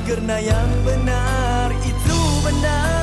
karena yang benar itu benar.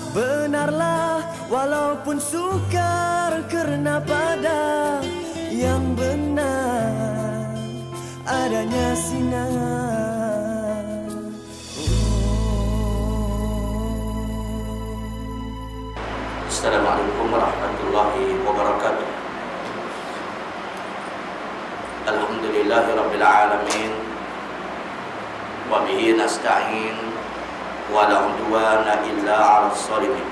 Benarlah walaupun sukar, karena pada yang benar adanya sinar. Assalamualaikum warahmatullahi wabarakatuh. Alhamdulillahirabbil alamin wa bihi nasta'in wa la udwana illa 'alal zalimin.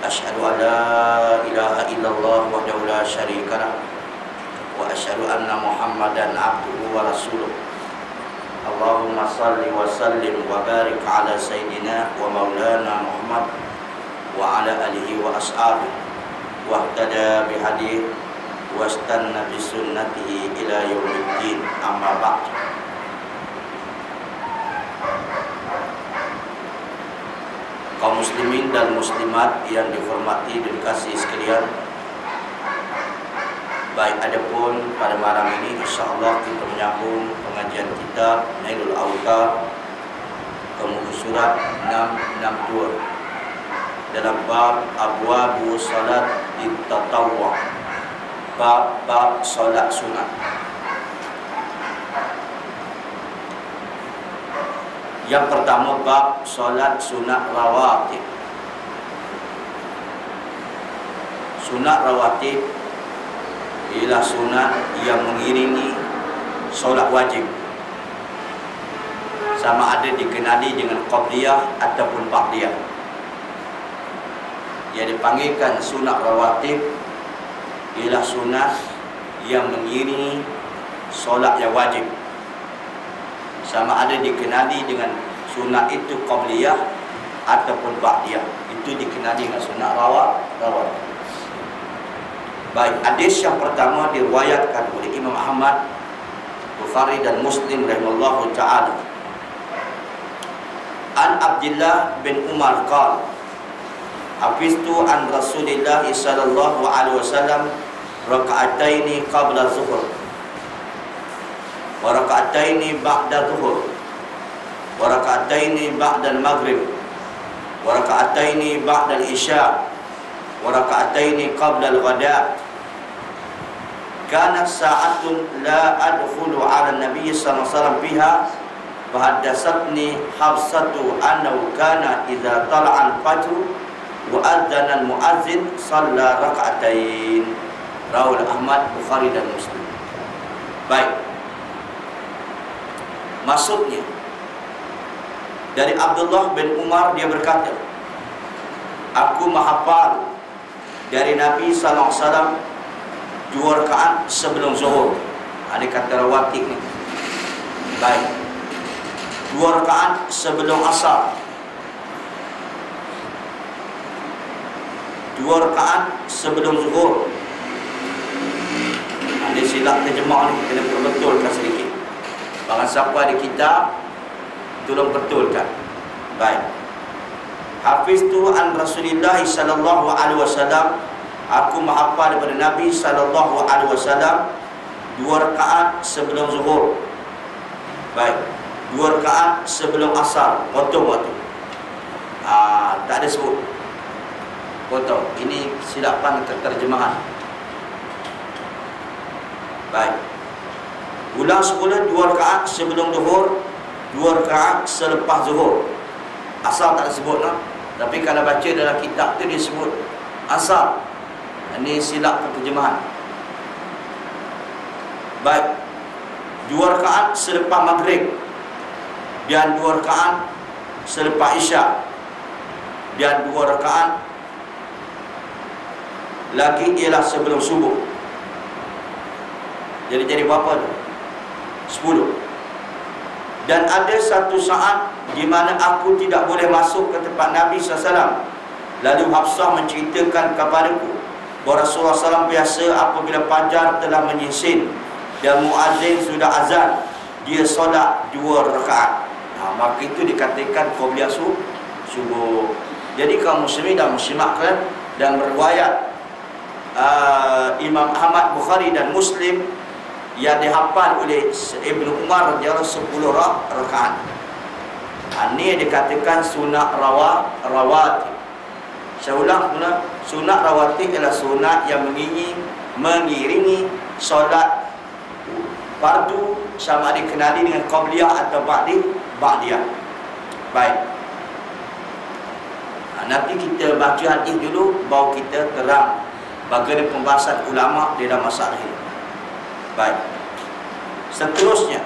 Asyhadu an la ilaha illallah wahdahu la syarika lah wa asyhadu anna Muhammadan abduhu wa rasuluh. Allahumma salli wa sallim wa barik ala sayyidina wa maulana Muhammad wa ala alihi wa ashabihi wa ihtada bihadihi wa istanna bi sunnatihi ila yaumiddin, amma ba'd. Kaum muslimin dan muslimat yang dihormati dan dikasihi sekalian, baik adapun pada malam ini insyaallah kita menyambung pengajian kita Nailul Awtar ke muka surat 662 dalam bab abwabu salat at-tatawwu', bab salat sunat. Yang pertama, bab solat sunat rawatib. Sunat rawatib ialah sunat yang mengiringi solat wajib, sama ada dikenali dengan qabliyah ataupun ba'diyah. Yang dipanggilkan sunat rawatib ialah sunat yang mengiringi solat yang wajib, sama ada dikenali dengan sunat itu qabliyah ataupun ba'diyah. Itu dikenali dengan sunat rawatib. Baik, hadis yang pertama diriwayatkan oleh Imam Ahmad, Bukhari dan Muslim rahimahullahu ta'ala. An Abdullah bin Umar qala hafiztu an Rasulillah sallallahu alaihi wasallam raka'ataini qabla zuhur wa raka'ataini ba'da zuhur wa raka'ataini ba'da al-maghrib wa raka'ataini ba'da al-isya wa raka'ataini qabla al-ghada. Kanat sa'atun la adkhulu 'ala an-nabiy Nabi sallallahu alaihi wasallam fiha fahaddatsatni Hafsatu annahu kana idza tala'al fajr wa adzana al-muazzin shalla rak'atain. Rawal Ahmad, Bukhari dan Muslim. Baik. Maksudnya dari Abdullah bin Umar, dia berkata, aku menghafal dari Nabi sallallahu alaihi wasallam 2 rakaat sebelum zuhur. Ada kata rawatib ni. Baik. 2 rakaat sebelum asar. 2 rakaat sebelum zuhur. Ada silap terjemah ni, kena betul-betulkan sedikit. Barang siapa ada kitab, tolong betulkan. Baik. Hafiztu an Rasulillah sallallahu alaihi wasallam, aku menghafal daripada Nabi sallallahu alaihi wasallam 2 rakaat sebelum zuhur. Baik. 2 rakaat sebelum asar. Potong waktu. Tak ada sebut. Potong. Ini silapan terjemahan. Baik. Ulang semula 2 rakaat sebelum zuhur, 2 rakaat selepas zuhur. Asar tak disebut lah. Tapi kalau baca dalam kitab tu dia sebut asar. Ini silap terjemahan. Baik. 2 rakaat selepas maghrib dan 2 rakaat selepas isyak dan 2 rakaat lagi ialah sebelum subuh. Jadi berapa tu? 10. Dan ada satu saat di mana aku tidak boleh masuk ke tempat Nabi SAW. Lalu Hafsah menceritakan kepadaku bahawa Rasulullah SAW biasa apabila fajar telah menyingsing dan muazzin sudah azan, dia solat 2 rakaat. Maka itu dikatakan qabliyah subuh. Jadi kaum muslimin dan muslimat dan berriwayat Imam Ahmad, Bukhari dan Muslim yang dihafal oleh Ibnu Umar radhiyallahu 10 rakaat. Ini dikatakan sunat rawatib. Saya ulang, sunat rawatib ialah sunat yang mengiringi solat fardu, sama dikenali dengan qabliyah atau ba'diyah. Baik. Nanti kita baca hadis dulu, baru kita terang bagaimana pembahasan ulama di dalam masalah ini. Baik. Seterusnya,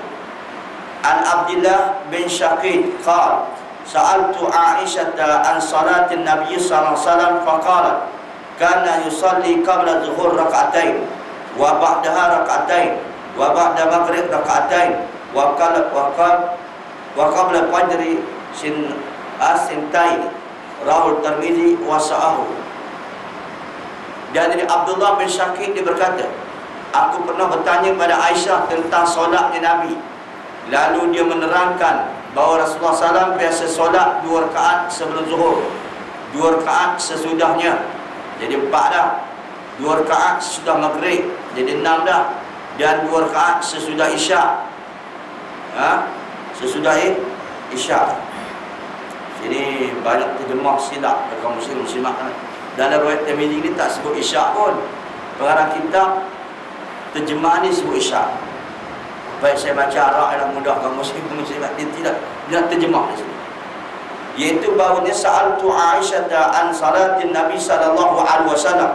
An Abdullah bin Syaqid qala sa'altu Aisyah an salatin Nabi sallallahu alaihi wasallam faqalat kana yusalli qabla zuhur rak'atain wa ba'daha rak'atain wa ba'da maghrib rak'atain wa qabla fajri sintain. Rawal Tirmizi wa sa'ahu. Dan dari Abdullah bin Syaqid dia berkata, aku pernah bertanya kepada Aisyah tentang solatnya Nabi. Lalu dia menerangkan bahawa Rasulullah SAW biasa solat 2 rakaat sebelum zuhur, 2 rakaat sesudahnya, jadi 4 dah. 2 rakaat sesudah maghrib, jadi 6 dah. Dan 2 rakaat sesudah isyak. Sesudah isyak. Ini banyak terjemah silap kaum muslim muslimat. Dalam riwayat Tirmizi ini tak sebut isyak pun. Pengarang kitab terjemahan ni sebut isyak. Baik, saya baca Arab yang mudah kaum muslim muslimat, dia tidak terjemah di sini. Iaitu bahawanya sa'altu Aisyah an salatin Nabi sallallahu alaihi wasallam.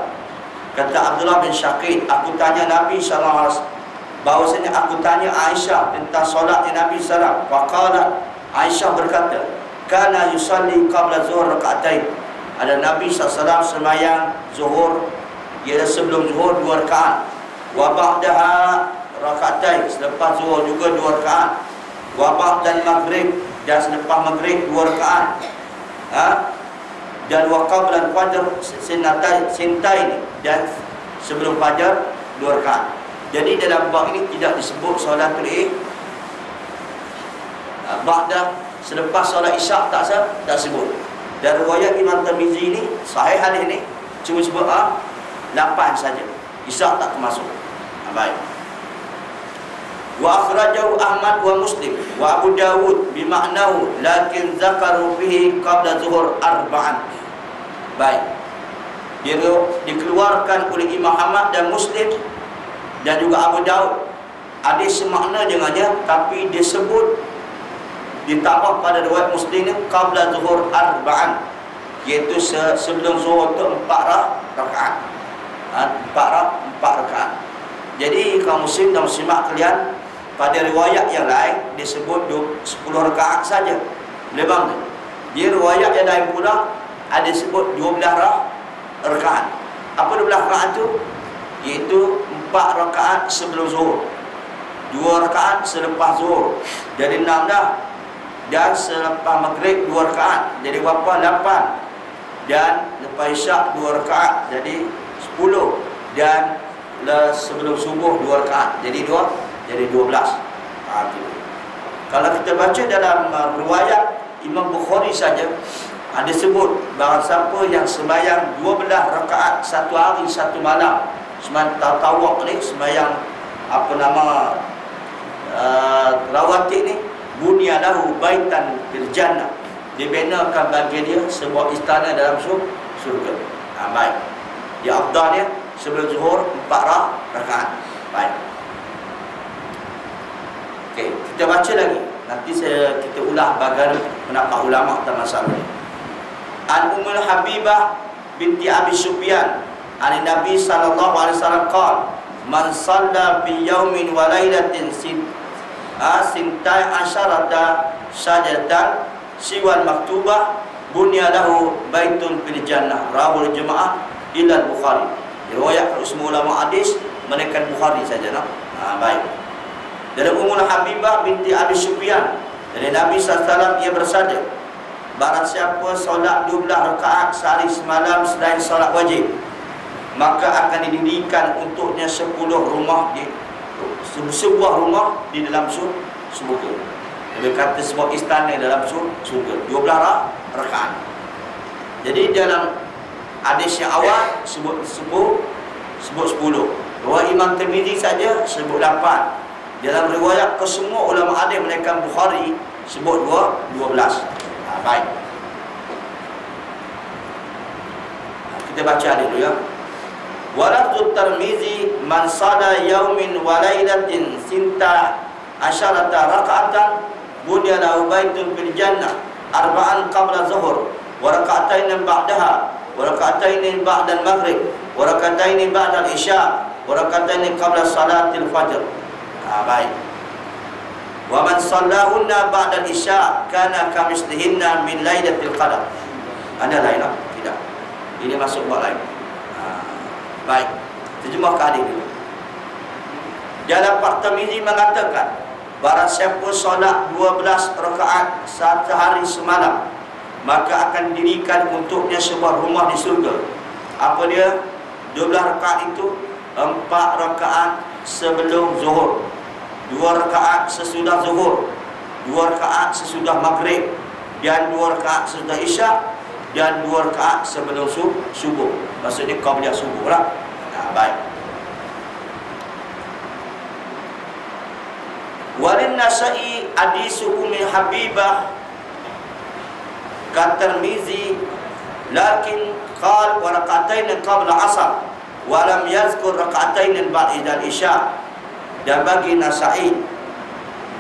Kata Abdullah bin Syaqid, aku tanya Nabi sallallahu alaihi wasallam, bahawasanya aku tanya Aisyah tentang solatnya Nabi sallallahu alaihi wasallam. Faqalat, Aisyah berkata, kana yusalli qabla zuhur rak'atain. Ada Nabi SAW semayang zuhur, ialah sebelum zuhur 2 rakaat. Wa ba'daha rak'atain, selepas zuhur juga 2 rakaat. Wa ba'dan maghrib, dan selepas maghrib 2 rakaat. Dan wa qabla fajr sintain, dan sebelum fajar 2 rakaat. Jadi dalam bab ini tidak disebut solatul ba'da. Selepas solat isyak tak sebut. Dan riwayat Imam Tirmizi ini, sahih hadis ini, cuma sebut 8 saja. Isyak tak termasuk. Baik. Wa akhrajahu Ahmad wa Muslim wa Abu Dawud bima'nahu lakin zakaru fihi qabla zuhur 4. Baik. Dia dikeluarkan oleh Imam Ahmad dan Muslim dan juga Abu Dawud. ada semakna dengannya, tapi disebut ditambah pada riwayat Muslim ni qabla zuhur arba'an, iaitu sebelum zuhur tu 4 rakaat. 4 rakaat. Jadi kaum muslim dan muslimat kalian, pada riwayat yang lain disebut 10 rakaat saja. Lebam tu. Di riwayat yang lain pula ada sebut 12 rakaat. Apa 12 rakaat tu? Iaitu 4 rakaat sebelum zuhur, 2 rakaat selepas zuhur, jadi 6 dah. Dan selepas maghrib 2 rakaat, jadi berapa? 8. Dan lepas isyak 2 rakaat, jadi 10. Dan sebelum subuh 2 rakaat, jadi 12. Gitu. Kalau kita baca dalam riwayat Imam Bukhari saja, ada sebut bahawa siapa yang sembahyang 12 rakaat satu hari satu malam, sembahyang tatawuk ni, sembahyang apa nama rawatib ni, bunya lahu baitan fil jannah, dibinakan bagi dia sebuah istana dalam surga. Baik. Di afdal dia sebelum zuhur 4 rakaat. Baik. Okey, kita baca lagi. Nanti kita ulah bagian pendapat ulama tentang masalah ini. An Ummul Habibah binti Abi Sufyan, an Nabi sallallahu alaihi wasallam qala, man shalla fi yawmin wa lailatin sintai asyarata sajadatan siwal maktubah bunya lahu baitun fil jannah, rawul jemaah ila Bukhari. Riwayat semua ulama hadis menekan Bukhari saja nak. Baik. Dari Ummul Habibah binti Abi Sufyan, dari Nabi SAW ia bersabda, barang siapa solat 12 rakaat sehari semalam selain solat wajib, maka akan didirikan untuknya 10 rumah di sebuah rumah di dalam surga. Dia kata sebuah istana dalam surga, 12 rakaat. Jadi dalam hadis yang awal sebut 10. Riwayat Imam Tirmizi saja sebut 8. Dalam riwayat kesemua ulama hadis menaikkan Bukhari sebut 12. Baik. Kita baca hadis dulu ya. Walafzu Tirmizi man sada yaumin wa lailatin sinta asyarata raka'atan bunya lahu baitun fil jannah arba'an qabla zuhur wa raka'atain ba'daha wa raka'atain ba'da al-maghrib wa raka'atain ba'da al-isya wa raka'atain qabla salatil fajr. Baik. Wa man shallahunna ba'da al-isya kana kamithlihinna min lailatul qadar. Ada lain tak? Tidak. Ini masuk bab lain. Baik. Terjemahkan hadis dulu. Dalam Tirmizi mengatakan, barang siapa solat 12 rakaat satu hari semalam, maka akan didirikan untuknya sebuah rumah di surga. Apa dia? 12 rakaat itu 4 rakaat sebelum zuhur, 2 rakaat sesudah zuhur, 2 rakaat sesudah maghrib, dan 2 rakaat sesudah isyak, dan 2 rakaat sebelum subuh. Maksudnya qabliyah subuh lah. Baik. Walin Nasa'i hadisu Ummi Habibah Tirmizi lakin qala wa rak'atain qabla asar wa lam yazkur rak'atain ba'da isya. Dan bagi Nasa'i,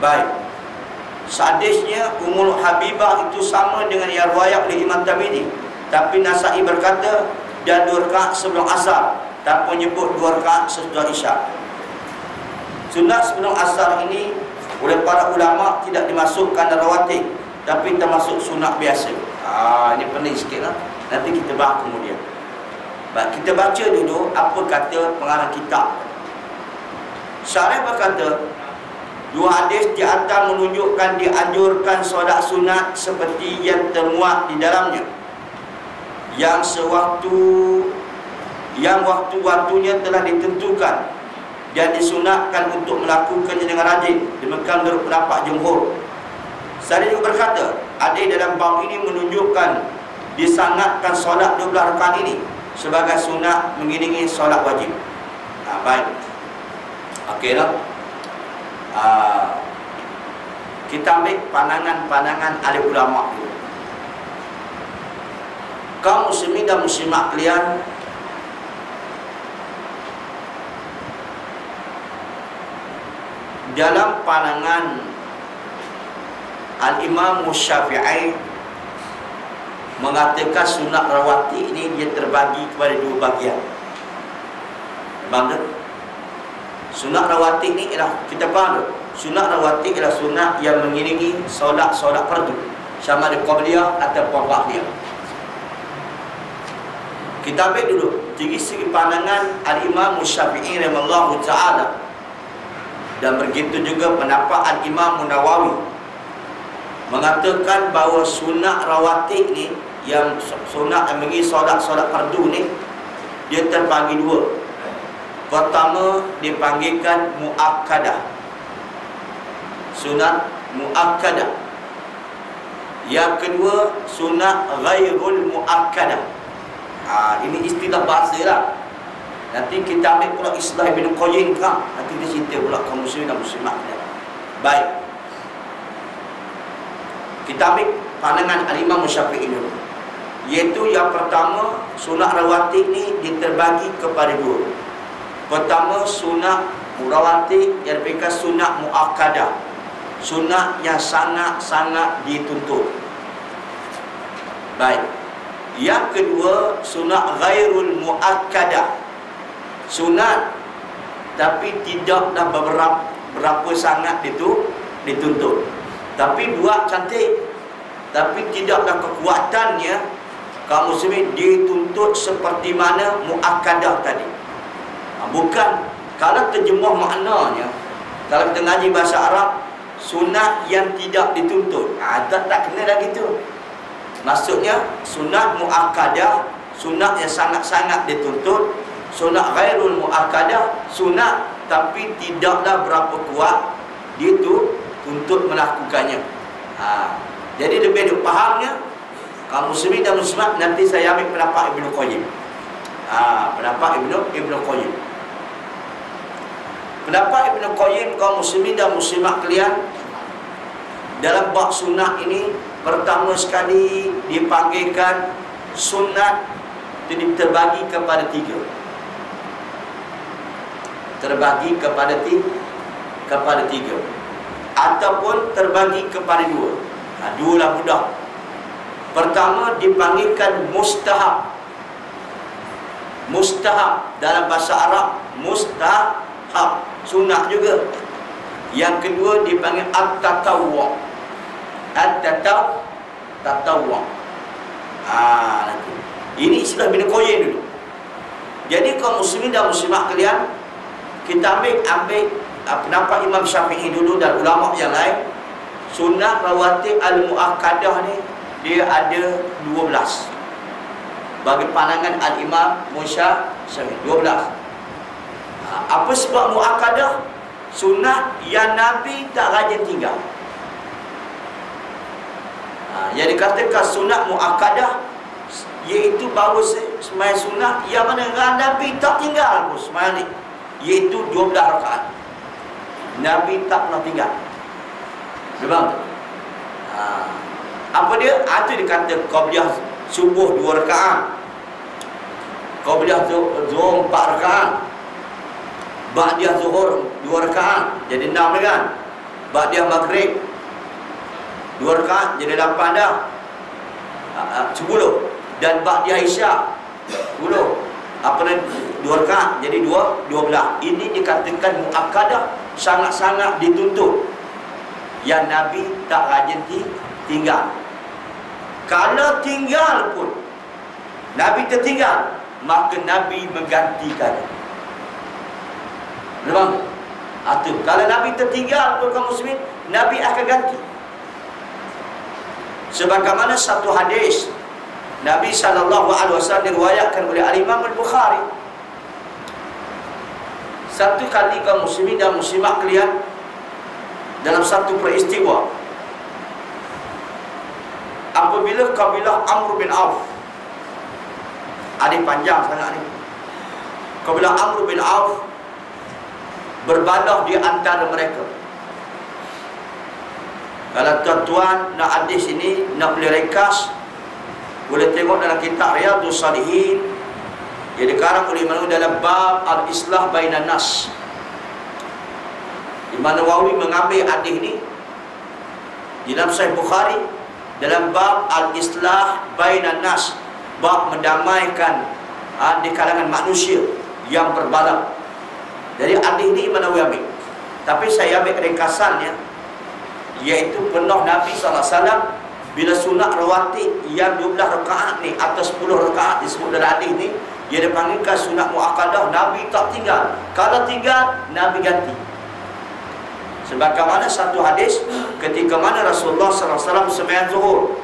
baik, hadisnya Ummul Habibah itu sama dengan yang riwayat oleh Imam Tirmizi, tapi Nasa'i berkata dan 2 rakaat sebelum asar, tanpa menyebut 2 rakaat sesudah isyak. Sunat sebelum asar ini oleh para ulama tidak dimasukkan dalam rawatib, tapi termasuk sunat biasa. Ini penting sikit lah. Nanti kita bahas kemudian. Baik, kita baca dulu apa kata pengarang kitab. Syarih berkata, 2 hadis di atas menunjukkan dianjurkan solat sunat seperti yang termuat di dalamnya, yang waktu-waktunya telah ditentukan dan disunatkan untuk melakukannya dengan rajin. Demikian menurut pendapat jumhur. Saya juga berkata, ada dalam bab ini menunjukkan disangatkan solat 12 rakaat ini sebagai sunat mengiringi solat wajib. Baik. Okeylah. Kita ambil pandangan ahli ulama dulu. Kaum muslimin dan muslimat kalian, dalam pandangan Al-Imam Syafi'i mengatakan sunat rawatib ini dia terbagi kepada dua bahagian. Bang, sunat rawatib ni ialah, kita faham tak? Sunat rawatib ialah sunat yang mengiringi solat-solat fardu, sama ada qabliyah ataupun ba'diyah. Kita ambil dulu dari segi pandangan Al-Imam Syafi'i rahimahullahu ta'ala, dan begitu juga pendapat Al-Imam Nawawi mengatakan bahawa sunat rawatib ni, yang sunat yang mengiringi solat-solat fardu ni, dia terbagi dua. Pertama dipanggilkan muakkadah, sunat muakkadah. Yang kedua sunat ghairul muakkadah. Ini istilah bahasa lah. Nanti kita ambil pula istilah Ibn Qayyim kan. Nanti dia cerita pula kaum muslimin dan muslimat. Baik, kita ambil pandangan Al-Imam Syafi'i dulu, iaitu yang pertama, sunat rawatib ni diterbagi kepada dua. Pertama, sunat rawatib yang diberikan sunat muakkadah, sunat yang sangat-sangat dituntut. Baik. Yang kedua, sunat ghairul muakkadah, sunat tapi tidaklah berapa sangat itu dituntut, tapi buat cantik, tapi tidaklah kekuatannya kaum muslimin dituntut seperti mana muakkadah tadi. Bukan, kalau terjemah maknanya, kalau kita ngaji bahasa Arab, sunat yang tidak dituntut, tak kena dah gitu. Maksudnya sunat muakkadah, sunat yang sangat-sangat dituntut. Sunat ghairul muakkadah, sunat tapi tidaklah berapa kuat dia tu untuk melakukannya. Jadi lebih duk fahamnya kaum muslimin dan muslimat. Nanti saya ambil pendapat Ibn Qayyim. Pendapat Ibn Qayyim. Pendapat Ibn Qayyim, kaum muslimin dan muslimat kalian, dalam bab sunat ini, pertama sekali dipanggilkan sunat itu terbagi kepada tiga. Terbagi kepada tiga, ataupun terbagi kepada dua. Dua lah mudah. Pertama dipanggilkan mustahab. Mustahab dalam bahasa Arab, mustahab, sunat juga. Yang kedua dipanggil at-tatawwu'. At-tatawwu'. Nanti. Ini istilah Ibn Qayyim dulu. Jadi kaum muslimin dan muslimat kalian, kita ambil pendapat Imam Syafi'i dulu dan ulama yang lain. Sunat rawatib al-muakkadah ni dia ada 12. Bagi pandangan Al-Imam Syafi'i 12. Apa sebab muakkadah? Sunat yang Nabi tak rajin tinggal. Yang dikatakan sunat muakkadah, iaitu bahawa sembahyang sunat yang mana Nabi tak tinggal pun sembahyang ni, iaitu 12 rakaat. Nabi tak pernah tinggal. Memang tu. Apa dia? Itu dikata qabliyah subuh 2 rakaat, qabliyah zuhur 4 rakaat, ba'diyah zuhur 2 rakaat, jadi 6 kan. Ba'diyah maghrib 2 rakaat, jadi 8 dah. 10. Dan ba'diyah isyak 10. 2 rakaat, jadi 12. Ini dikatakan muakkadah, sangat-sangat dituntut, yang Nabi tak rajin tinggal. Kalau tinggal pun, Nabi tertinggal, maka Nabi menggantikan. Memang kalau Nabi tertinggal pun kaum muslimin, Nabi akan ganti. Sebagaimana satu hadis Nabi SAW diriwayatkan oleh Al-Imam Al-Bukhari. Satu kali kaum muslimin dan muslimat kalian, dalam satu peristiwa, apabila kabilah Amr bin Auf, ada panjang sangat ni, kabilah Amr bin Auf berbalah di antara mereka. Kalau tuan-tuan nak hadis ini, nak boleh rekas, boleh tengok dalam kitab Riyadhus Shalihin, yang dikarang oleh Imam dalam bab al-islah bainan nas, Imam Nawawi mengambil hadis ni dalam Sahih Bukhari dalam bab al-islah bainan nas, bab mendamaikan di kalangan manusia yang berbalak. Jadi hadis ni Imam Nawawi ambil. Tapi saya ambil ringkasannya, iaitu pernah Nabi SAW bila sunat rawatib yang 12 rakaat ni atau 10 rakaat disebut dalam hadis ni, dia dipanggilkan sunat muakkadah. Nabi tak tinggal. Kalau tinggal, Nabi ganti. Sebagaimana satu hadis ketika mana Rasulullah SAW sembahyang zuhur,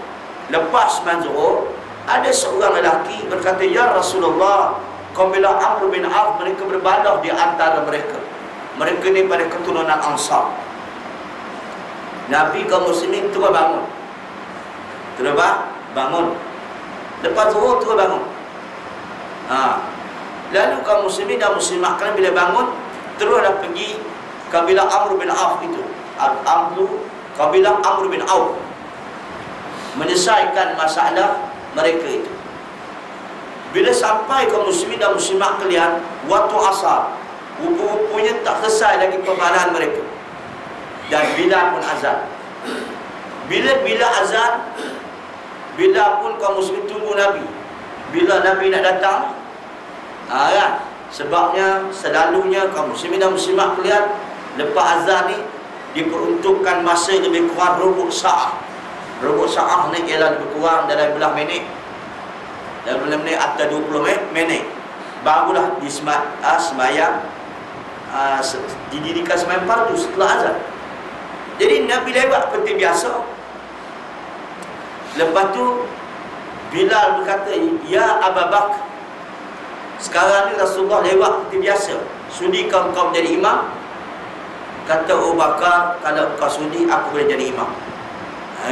lepas sembahyang zuhur, ada seorang lelaki berkata, "Ya Rasulullah, qila Amr bin Auf, mereka berbalah di antara mereka. Mereka ni pada keturunan Ansar." Nabi kaum muslimin terus bangun. Terus bangun. Lepas zuhur terus bangun. Lalu kaum muslimin dan muslimat kan bila bangun teruslah pergi kabilah Amr bin Auf itu. Kabilah Amr bin Auf menyelesaikan masalah mereka itu. Bila sampai kaum muslimin dan muslimat kalian waktu asar, rupa-rupanya tak selesai lagi pembalahan mereka. Dan Bilal pun azan. Bila azan, Bilal pun kaum muslimin tunggu Nabi. Bila Nabi nak datang, kan? Sebabnya selalunya kaum muslimin dan muslimat kalian lepas azan ni diperuntukkan masa lebih kurang rubuk sa'ah. Rubuk sa'ah ni ialah lebih kurang dalam belah minit, dalam belah minit atau 20 minit. Barulah semayang, didirikan semayang fardu setelah azan. Jadi Nabi lewat seperti biasa. Lepas tu Bilal berkata, "Ya Abu Bakar, sekarang ni Rasulullah lewat seperti biasa. Sudi kau menjadi imam?" Kata Abu Bakar, "Kalau kau sudi, aku boleh jadi imam."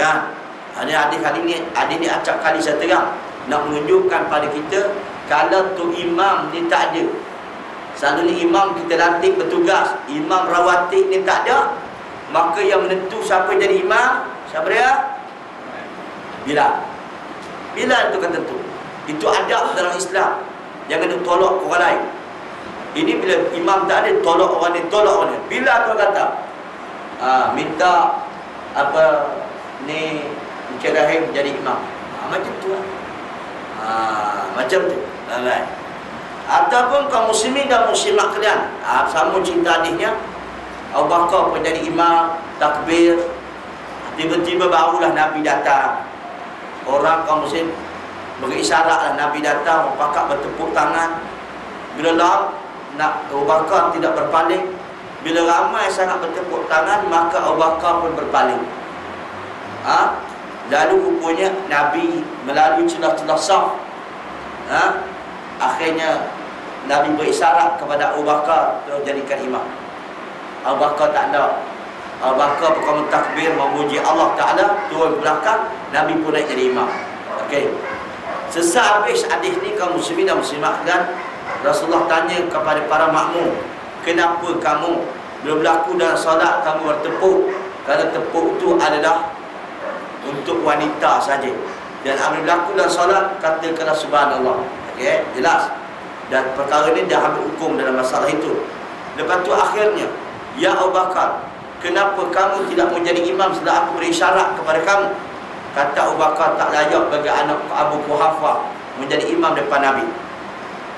Kan? Hadis ni acap kali saya terang nak menunjukkan pada kita, kalau tu imam ni tak ada. Selalunya imam kita lantik bertugas, imam rawatib ni tak ada, maka yang menentu siapa jadi imam, siapa dia? Bilal. Bilal itu kan tentu. Itu adab dalam Islam. Jangan nak tolak orang lain. Ini bila imam tak ada, tolak orang ni, tolak orang ni. Bilal tu kata, minta apa ni Encik Rahim jadi imam. Macam tu lah. Macam tu. Alright. Ataupun kaum muslimin dan muslimat kalian, sama cerita hadisnya, Abu Bakar pun jadi imam, takbir, tiba-tiba barulah Nabi datang. Orang kaum muslim berisyaratlah Nabi datang, pakak bertepuk tangan. Bila nak Abu Bakar tidak berpaling, bila ramai sangat bertepuk tangan, maka Abu Bakar pun berpaling. Lalu rupanya Nabi melalui celah-celah saf, akhirnya Nabi berisyarat kepada Abu Bakar untuk jadikan imam. Abu Bakar tak ada. Abu Bakar pertama takbir memuji Allah Ta'ala, turun ke belakang, Nabi pun naik jadi imam. Okey. Sesaat habis hadis ni, kaum muslimin dan muslimat dan Rasulullah tanya kepada para makmum, "Kenapa kamu bila berlaku dalam solat kamu bertepuk?" Kalau tepuk itu adalah untuk wanita saja. Dan apabila berlaku dalam solat, katakanlah subhanallah. Okey, jelas. Dan perkara ni dah ambil hukum dalam masalah itu. Lepas tu akhirnya, "Ya Abu Bakar, kenapa kamu tidak menjadi imam setelah aku berisyarat kepada kamu?" Kata Abu Bakar, "Tak layak bagi anak Abu Quhafah menjadi imam depan Nabi."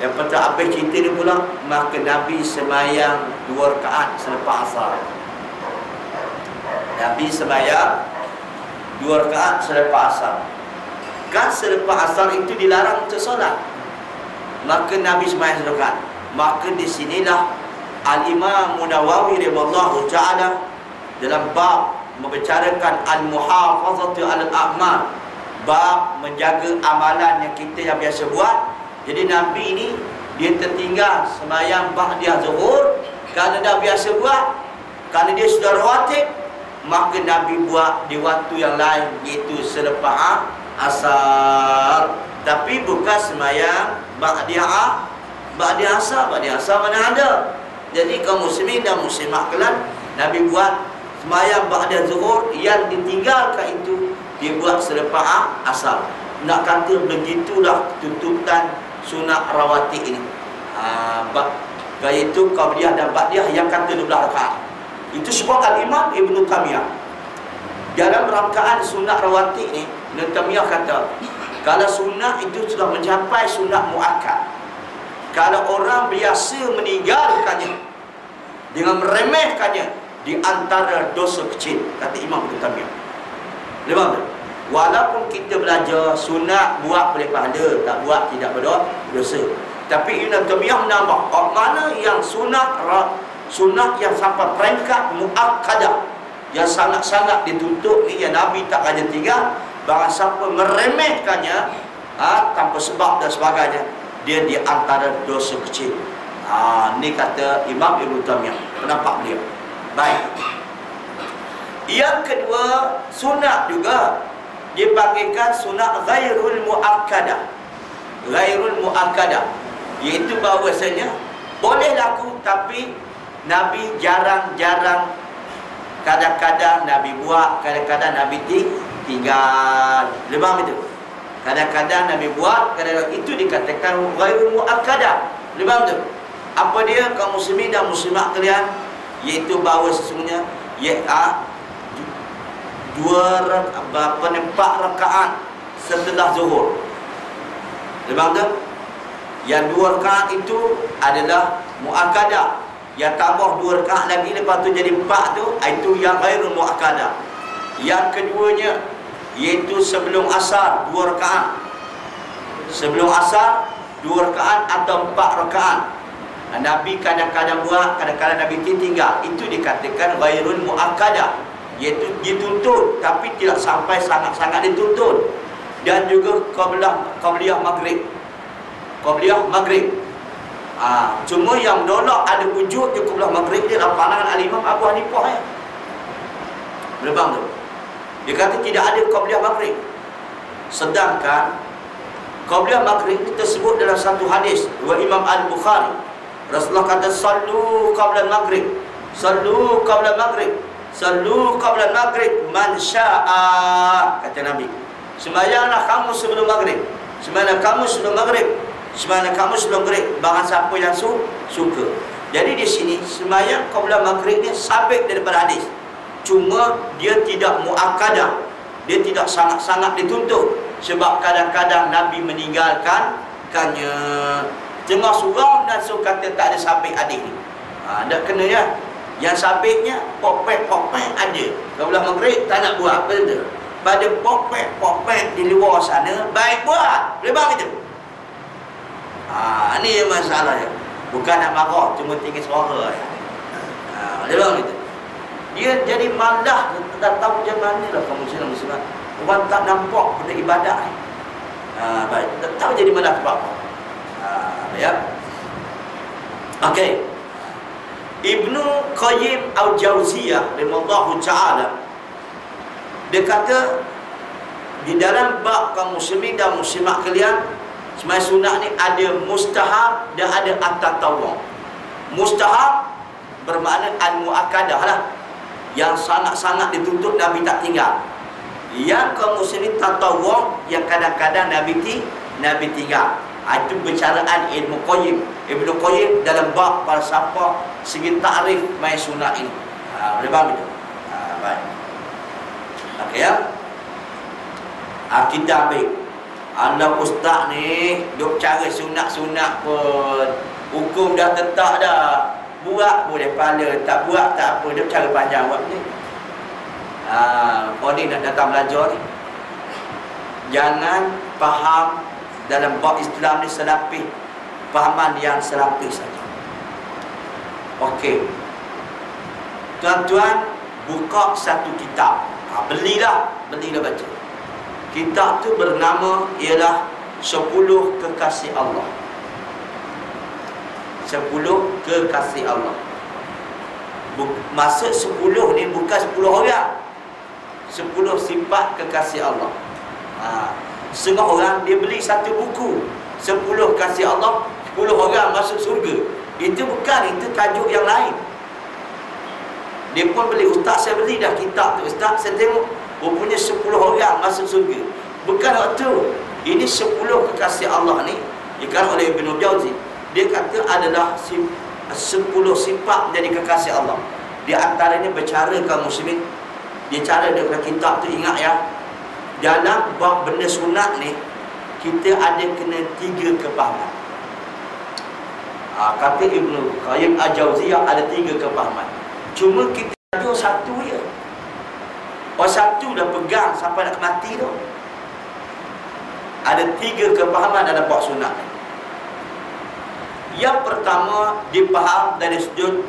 Yang pertama habis cerita ni pula, maka Nabi semayang 2 rakaat selepas asar. Nabi semayang 2 rakaat selepas asar. Kan selepas asar itu dilarang untuk solat, maka Nabi semayang 1 rakaat. Maka di sinilah Al-Imam Nawawi rahimahullah ta'ala dalam bab membicarakan al-muhafazatu al-a'mal, bab menjaga amalan yang kita yang biasa buat. Jadi Nabi ni dia tertinggal semayang ba'diyah zuhur, kerana dah biasa buat, kerana dia sudah rawatib, maka Nabi buat di waktu yang lain, iaitu selepas asar. Tapi bukan semayang ba'diyah asar. Ba'diyah asar mana ada. Jadi kaum muslimin dan muslimat kalian, Nabi buat semayang ba'da zuhur, yang ditinggalkan itu dia buat selepas asar. Nak kata begitulah tuntutan sunat rawatib ini. Iaitu qabliyah dan ba'diyah yang kata 12 rakaat. Itu sebab Al-Imam Ibn Taymiyah dalam rangkaan sunat rawatib ni, Ibn Taymiyah kata, kalau sunat itu sudah mencapai sunat muakkad, kalau orang biasa meninggalkannya dengan meremehkannya, di antara dosa kecil, kata Imam Ibn Taymiyah. Lepas tu, walaupun kita belajar sunat buat boleh pahala, tak buat tidak berdosa. Tapi Ibn Taymiyah menambah, mana yang sunat yang sampai peringkat muakkadah, yang sangat-sangat dituntut ni, yang Nabi tak aja tinggal, barang siapa meremehkannya tanpa sebab dan sebagainya, dia di antara dosa kecil. Ni kata Imam Ibn Taymiyah, pendapat beliau. Baik. Yang kedua, sunat juga dipanggilkan sunat ghairul muakkadah. Ghairul muakkadah, iaitu bahawasanya boleh laku, tapi Nabi jarang-jarang, kadang-kadang Nabi buat, kadang-kadang Nabi tinggal. Lebam itu. Kadang-kadang Nabi buat, kadang-kadang, itu dikatakan ghairul muakkadah. Lebam itu. Apa dia, kaum muslimin dan muslimat kalian? Iaitu bahawa sesungguhnya 4 rakaat setelah zuhur. Lebam tu, yang 2 rakaat itu adalah muakkadah. Yang tambah 2 rakaat lagi, lepas tu jadi 4 tu, itu yang ghairul muakkadah. Yang keduanya, iaitu sebelum asar 2 rakaat. Sebelum asar 2 rakaat atau 4 rakaat. Nabi kadang-kadang buat, kadang-kadang Nabi tinggal. Itu dikatakan ghairul muakkadah, iaitu dituntut tapi tidak sampai sangat-sangat dituntut. Dan juga qabliyah maghrib. Qabliyah maghrib. Cuma yang menolak ada wujud di qabliyah maghrib dia dalam pandangan Al-Imam Abu Hanifah. Lebam tu, dia kata tidak ada qabliyah maghrib. Sedangkan qabliyah maghrib ini tersebut dalam satu hadis riwayat Imam Al-Bukhari. Rasulullah kata, sallu qabla maghrib, sallu qabla maghrib, sallu qabla maghrib man sya'a, kata Nabi. Sembahyanglah kamu sebelum maghrib, sembahyanglah kamu sebelum maghrib, sembahyanglah kamu sebelum maghrib, barang siapa yang suka. Jadi di sini sembahyang qabla maghrib ni sabit daripada hadis. Cuma dia tidak muakkadah, dia tidak sangat-sangat dituntut, sebab kadang-kadang Nabi meninggalkannya. Tengah surau dan so kata tak ada sabit hadis ni. Tak kena ya. Yang sabitnya popek-popek ada. Qabla maghrib tak nak buat, betul. Pada popek-popek di luar sana baik buat. Lebam itu. Ni masalahnya. Bukan nak marah, cuma tinggi suara. Lebam itu. Dia jadi malah, tak tahu macam mana lah kaum muslimin. Orang tak nampak pada ibadat ni. Baik, tak tahu jadi malah sebab apa. Ya. Okey. Ibnu Qayyim Al-Jauziyah rahimahullahu taala, dia kata di dalam bab kaum muslimin dan muslimat kalian, sembahyang sunat ni ada mustahab dan ada at-tatawwu'. Mustahab bermakna al-muakkadah lah, yang sangat-sangat dituntut Nabi tak tinggal. Yang kaum muslimin tatawwu', yang kadang-kadang Nabi tinggal. Itu bicaraan Ibnu Qayyim dalam bab falsafah segi takrif mai sunat ini. Boleh faham itu? Baik. Okey ya. Kita ambil. Anda ustaz ni duk cara sunat-sunat pun hukum dah tetap dah. Buat boleh pahala, tak buat tak apa. Dia cara panjang buat ni. Kau ni nak datang belajar ni, jangan faham dalam bab Islam ni selapis, fahaman yang selapis saja. Okey. Tuan-tuan buka satu kitab. Belilah baca. Kitab tu bernama ialah 10 Kekasih Allah. 10 Kekasih Allah. Maksud 10 ni bukan 10 orang. 10 sifat kekasih Allah. Setengah orang dia beli satu buku 10 kasih Allah, 10 orang masuk surga. Itu bukan, itu tajuk yang lain. Dia pun beli, ustaz saya beli dah kitab tu, ustaz saya tengok rupanya 10 orang masuk surga. Bukan waktu. Ini 10 kekasih Allah ni dikatakan oleh Ibnu Jauzi. Dia kata adalah 10 sifat menjadi kekasih Allah. Di antaranya bercara kaum muslimin. Dia cara dengan kitab tu, ingat ya, dalam bab benda sunat ni kita ada kena 3 kepahaman. Kata Ibnu Qayyim Al-Jauziyah ada 3 kepahaman. Cuma kita ada satu je. Satu dah pegang sampai nak mati tu. Ada 3 kepahaman dalam bab sunat ni. Yang pertama dipaham dari sudut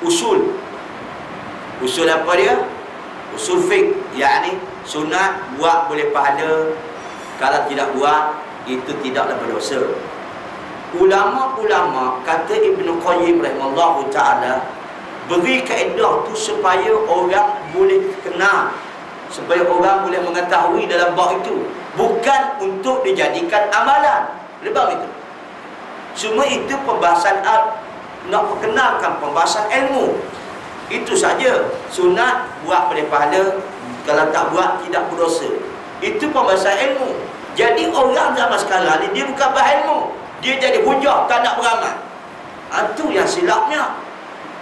usul. Usul apa dia? Usul fiqh, yakni sunat buat boleh pahala, kalau tidak buat itu tidaklah berdosa. Ulama-ulama kata Ibnu Qayyim rahimahullah taala beri kaedah tu supaya orang boleh kenal, supaya orang boleh mengetahui dalam bab itu, bukan untuk dijadikan amalan. Lebam itu. Semua itu pembahasan nak perkenalkan pembahasan ilmu. Itu saja. Sunat buat boleh pahala, kalau tak buat tidak berdosa. Itu pembahasan ilmu. Jadi orang zaman sekarang ni dia bukan berilmu, dia jadi hujah tak nak beramal. Itu yang silapnya.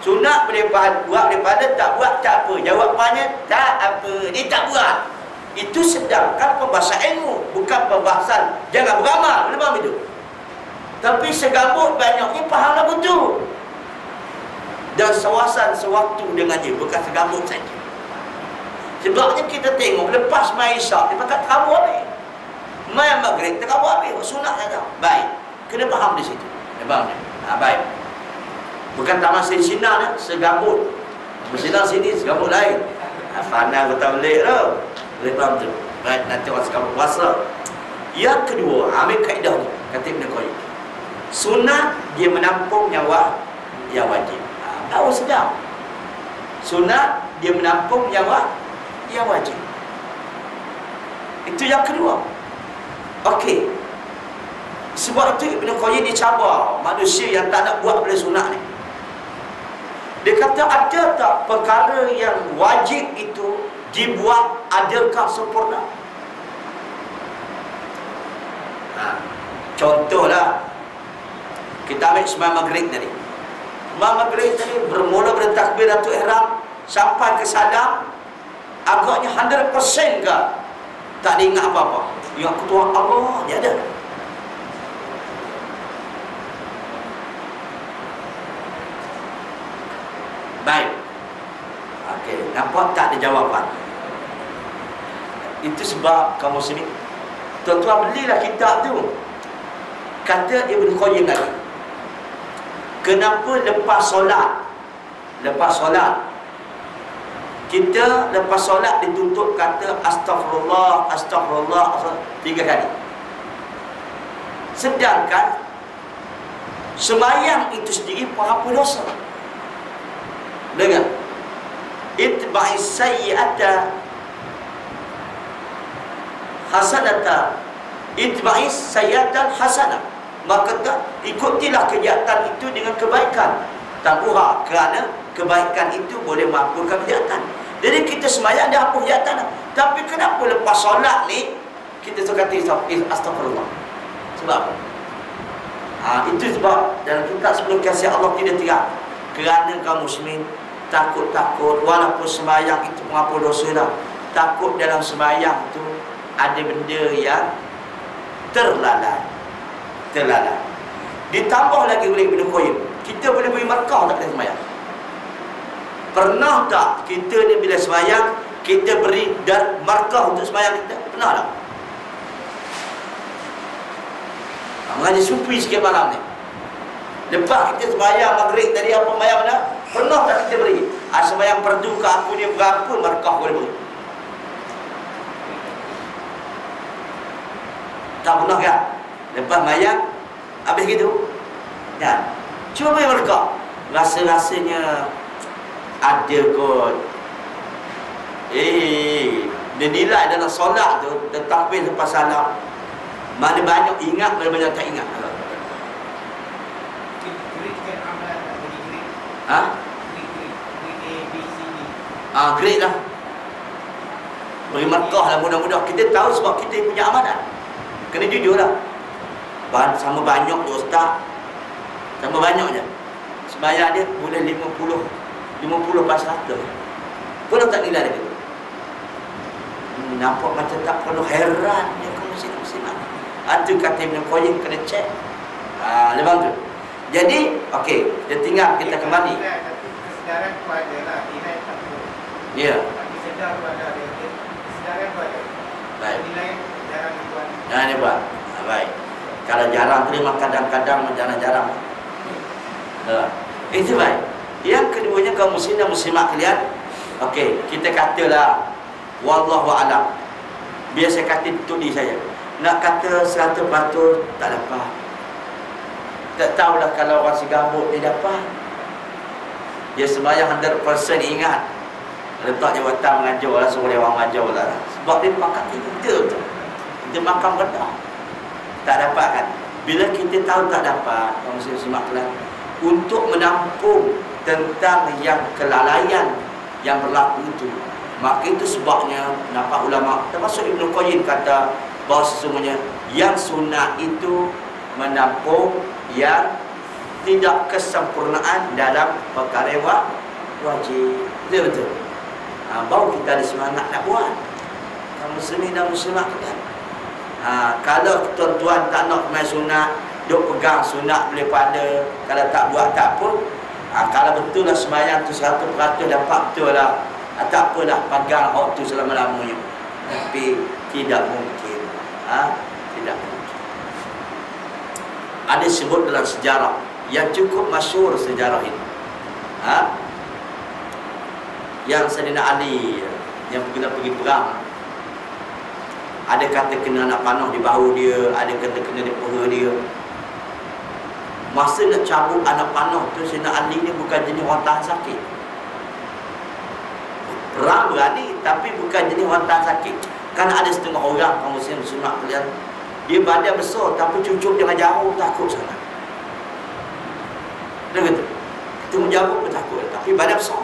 Sunat boleh pahala, buat boleh pahala, tak buat tak apa. Jawapannya tak apa, dia tak buat. Itu sedangkan pembahasan ilmu, bukan pembahasan jangan beramal. Lebam itu. Tapi segambut banyaknya fahamlah betul. Dan sewasan sewaktu dengannya, bukan segambut saja. Sebabnya kita tengok lepas main isyak, dia pakai terabur habis. Main maghrib, terabur habis. Sunat saja. Baik. Kena faham di situ. Faham ni? Baik. Bukan taman sinar, segambut. Bersinar sini, segambut lain. Fana aku tak boleh tu. Boleh faham tu. Baik, nanti orang segambut puasa. Yang kedua, ambil kaedah ni. Kata Ibn Qayyim. Sunat dia menampung nyawa yang wajib. Tahu sedap. Sunat dia menampung nyawa yang wajib. Itu yang kedua. Okey. Sebab itu Ibn Qayyim dicabar manusia yang tak nak buat benda sunat ni. Dia kata ada tak perkara yang wajib itu dibuat, adakah sempurna? Contohlah, kita ambil sembahyang maghrib tadi. Sembahyang maghrib tadi bermula pada takbiratul ihram sampai ke salam, agaknya 100% ke tak diingat apa-apa. Ingat ketua Allah, dia ada. Baik. Okey, nampak tak ada jawapan. Itu sebab kamu sini, tuan-tuan belilah kitab tu. Kata Ibn Qayyim lagi, kenapa lepas solat kita lepas solat dituntut kata astagfirullah, astagfirullah 3 kali. Sedangkan sembahyang itu sendiri penghapus dosa. Dengar, itba'i sayyi'ata hasanata, itba'i sayyi'atan hasanah. Maka ikutilah kejahatan itu dengan kebaikan. Tambuha, kerana kebaikan itu boleh menghapuskan kejahatan. Jadi kita sembahyang dia hapus kejahatan. Tapi kenapa lepas solat ni kita suka kata astagfirullah? Sebab apa? Itu sebab dalam kitab sebelum kasih Allah tidak terang. Kerana kaum muslimin takut-takut, walaupun sembahyang itu menghapus dosa dah, takut dalam sembahyang tu ada benda yang terlalai. Ditambah lagi oleh Ibn Qayyim, kita boleh beri markah tak dalam sembahyang? Pernah tak kita ni bila sembahyang kita beri dan markah untuk sembahyang kita? Pernah tak? Mengaji sufi sikit malam ni, lepas kita sembahyang maghrib tadi, apa sembahyang mana? Pernah tak kita beri? Sembahyang fardu ke aku ni berapa markah boleh beri? Tak pernah kan? Lepas sembahyang habis gitu kan? Cuba beri markah. Rasa-rasanya ada kot. Dia nilai dalam solat tu, takbir lepas salam, mana banyak ingat, mana banyak tak ingat. Grade lah. Beri markah lah mudah-mudah. Kita tahu sebab kita punya amanah. Kena jujur lah. Sama banyak je ustaz, sama banyak je. Sembahyang dia boleh 50 50 pas 100. Perlu tak nilai lagi? Nampak macam tak perlu, heran dia kaum muslimat. Itu kata Ibn Qayyim kena cek. Lepas tu. Jadi, okey, dia tinggal kita kembali. Kesedaran tu ada lah, nilai tak perlu. Ya. Tapi sedar tu ada, kesedaran tu ada. Baik. Nilai jarang dibuat. Jangan dibuat. Baik. Kalau jarang terima kadang-kadang, jarang-jarang. Itu baik. Yang keduanya kaum muslim dan muslimat kalian. Okey, kita katalah wallahu a'lam. Biar saya kata tudi saya. Nak kata 100% tak dapat. Tak tahulah kalau orang si gambut dia dapat. Dia sembahyang 100% ingat. Letak jawatan mengajar lah, suruh dia orang mengajar lah. Sebab dia makan kita tu. Dia makan rendah. Tak dapat kan? Bila kita tahu tak dapat, kaum muslim muslimat kalian, untuk menampung tentang yang kelalaian yang berlaku itu, maka itu sebabnya nampak ulama termasuk Ibn Qayyim kata bahawa sesungguhnya yang sunnah itu menampung yang tidak kesempurnaan dalam perkara wajib. Betul-betul. Baru kita ada semangat nak buat. Kaum muslimin dan muslimat kan. Kalau tuan-tuan tak nak main sunat, duk pegang sunat boleh pada. Kalau tak buat tak apa. Kalau betul lah sembahyang tu 100% dapat betul lah. Tak apalah pegang hak tu selama-lamanya. Tapi tidak mungkin. Tidak mungkin. Ada sebut dalam sejarah yang cukup masyhur sejarah ini. Yang Sayyidina Ali yang pergi perang. Ada kata kena anak panah di bahu dia, ada kata kena di paha dia. Masa nak cabut anak panah tu, Sayyidina Ali ni bukan jenis orang tahan sakit. Perang berani tapi bukan jenis orang tahan sakit. Kan ada setengah orang kaum muslim muslimat kalian, dia badan besar tapi cucuk jangan jauh, takut sangat. Dia kata, kita menjauh pun takut tapi badan besar.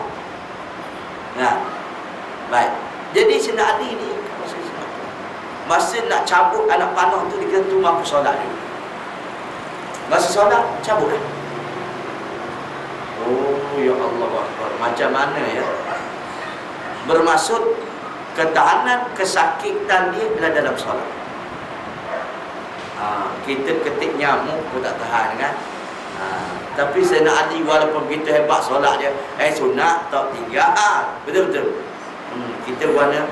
Baik. Jadi Sayyidina Ali ni masa nak cabut anak panah tu, dia kata tu mampu solat dulu. Masa solat cabut kan? Oh ya Allah Akbar. Macam mana ya? Bermaksud ketahanan kesakitan dia bila dalam solat. Kita ketik nyamuk pun tak tahan kan? Tapi Sayyidina Ali walaupun begitu hebat solat dia, sunat tak tinggal. Betul-betul. Kita warna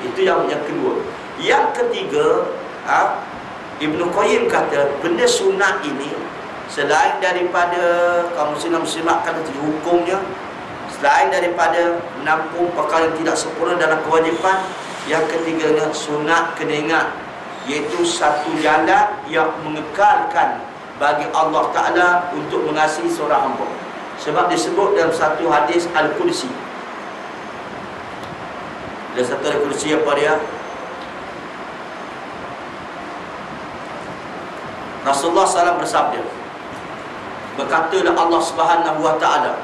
itu yang kedua. Yang ketiga, Ibn Qayyim kata benda sunat ini selain daripada kaum muslim muslimat kata hukumnya, selain daripada menampung perkara yang tidak sempurna dalam kewajipan, yang ketiganya sunat kena ingat, iaitu satu jalan yang mengekalkan bagi Allah Ta'ala untuk mengasihi seorang hamba. Sebab disebut dalam satu hadis Al-Qudsi. Dalam satu Al-Qudsi apa dia? Rasulullah SAW bersabda, berkatalah Allah Subhanahu Wa Ta'ala,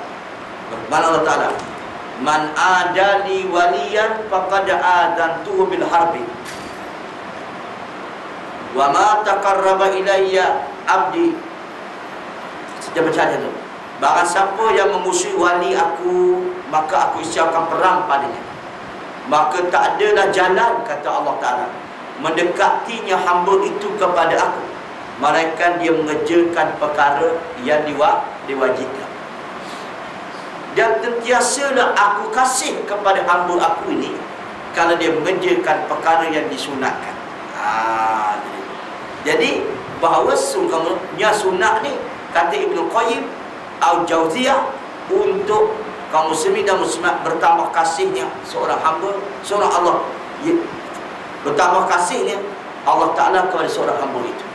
berkata Allah Ta'ala, man adali waliyan faqad adantuhu bil harbi wa ma taqarraba ilayya abdi. Kita baca tu. Barang siapa yang memusuhi wali aku, maka aku isyaratkan perang padanya. Maka tak adalah jalan, kata Allah Ta'ala, mendekatinya hamba itu kepada aku, melainkan dia mengerjakan perkara yang diwajibkan. Dan sentiasalah aku kasih kepada hamba aku ini kalau dia mengerjakan perkara yang disunatkan. Jadi bahawa sungguhnya sunat ni, kata Ibn Qayyim Al-Jauziyah, untuk kaum muslimin dan muslimat bertambah kasihnya seorang hamba, seorang Allah, bertambah kasihnya Allah Ta'ala kepada seorang hamba itu.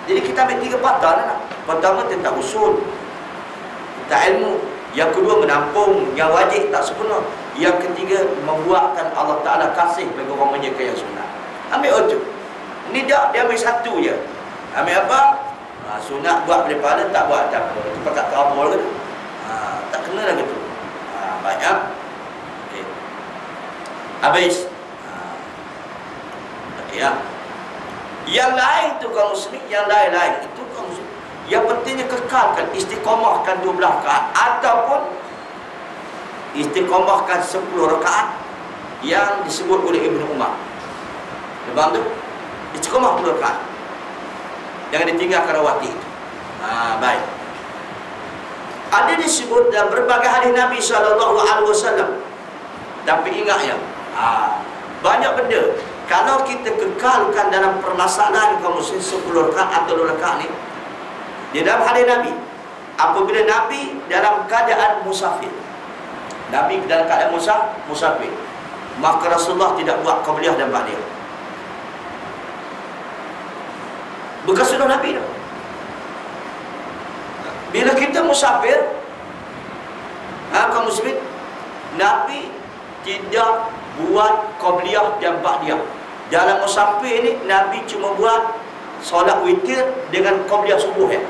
Jadi kita ambil 3 patah lah. Pertama tentang usul, tentang ilmu. Yang kedua menampung yang wajib tak sempurna. Yang ketiga membuatkan Allah Ta'ala kasih bagi orang menjaga yang sunat. Ambil itu. Ni dia ambil satu je. Ambil apa? Sunat buat daripada tak buat tak apa. Itu pakat kabul kan? Tak kena lah gitu. Baik ya. Okay. Habis. Ya. Yang lain tu kaum muslim, yang lain-lain itu kaum muslim. Yang pentingnya kekalkan, istiqamahkan 12 rakaat ataupun istiqamahkan 10 rakaat yang disebut oleh Ibnu Umar. Faham tu? Istiqamah 10 rakaat. Jangan ditinggalkan rawatib itu. Baik. Ada disebut dalam berbagai hadis Nabi SAW. Tapi ingat ya, banyak benda kalau kita kekalkan dalam permasalahan kaum muslim 10 rakaat atau 2 rakaat ni, di dalam hadis Nabi, apabila Nabi dalam keadaan musafir, Nabi dalam keadaan musafir, maka Rasulullah tidak buat qabliyah dan ba'diyah. Bukan sunnah Nabi dah. Bila kita musafir, kaum muslimin, Nabi tidak buat qabliyah dan ba'diyah. Dalam musafir ni Nabi cuma buat solat witir dengan qabliyah subuh ya.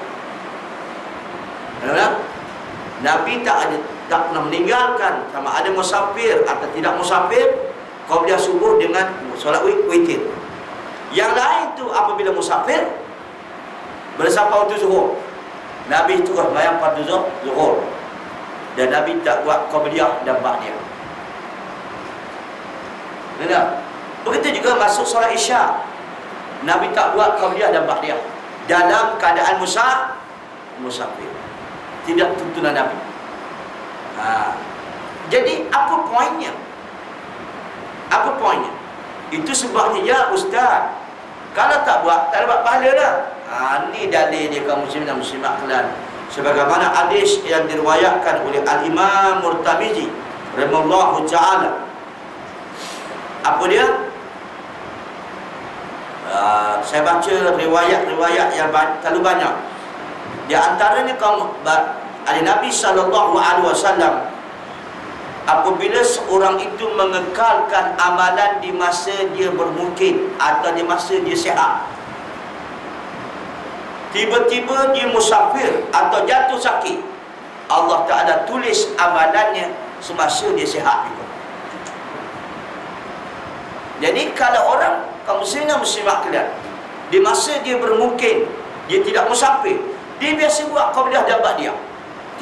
Nabi tak pernah meninggalkan sama ada musafir atau tidak musafir qabliyah subuh dengan solat witir. Yang lain tu apabila musafir bersama waktu zuhur, Nabi terus sembahyang fardu zuhur dan Nabi tak buat qabliyah dan ba'diyah. Benar? Begitu juga masuk solat Isya, Nabi tak buat qabliyah dan ba'diyah dalam keadaan musafir. Tidak tuntunan Nabi. Jadi apa poinnya? Apa poinnya? Itu sebabnya ya ustaz, kalau tak buat, tak dapat pahala dah. Ni dalil dia kaum muslimin dan muslimat sekalian. Sebagaimana hadis yang diriwayatkan oleh Al-Imam Murtamizi rahimahullahu ta'ala. Apa dia? Saya baca riwayat-riwayat yang terlalu banyak. Di antaranya kaum Nabi SAW, apabila seorang itu mengekalkan amalan di masa dia bermukim atau di masa dia sihat, tiba-tiba dia musafir atau jatuh sakit, Allah Ta'ala tulis amalannya semasa dia sihat juga. Jadi kalau orang kaum muslimin dan muslimat kalian di masa dia bermukim, dia tidak musafir, dia biasa buat qabliyah dan ba'diyah.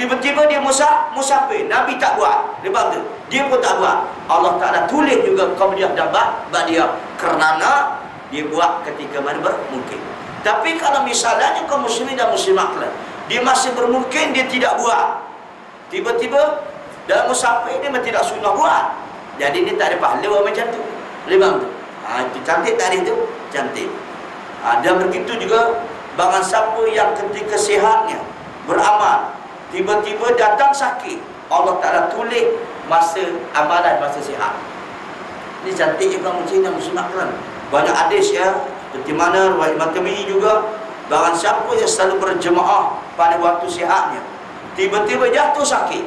Tiba-tiba dia musafir, Nabi tak buat, dia pun tak buat, Allah Ta'ala tulis juga qabliyah dan ba'diyah kerana dia buat ketika mana bermukim. Tapi kalau misalnya kaum muslimin dan muslimat kalian di masa bermukim dia tidak buat, tiba-tiba dalam musafir dia memang tidak sunnah buat, jadi dia tak ada pahala macam tu. Itu cantik tadi tu, cantik. Dan begitu juga barang siapa yang ketika sihatnya beramal, tiba-tiba datang sakit, Allah Ta'ala tulis masa amalan masa sihat. Ini cantik juga muslim dan muslimat kan. Banyak hadis ya, seperti mana riwayat Imam Tirmizi juga, barang siapa yang selalu berjemaah pada waktu sihatnya, tiba-tiba jatuh sakit,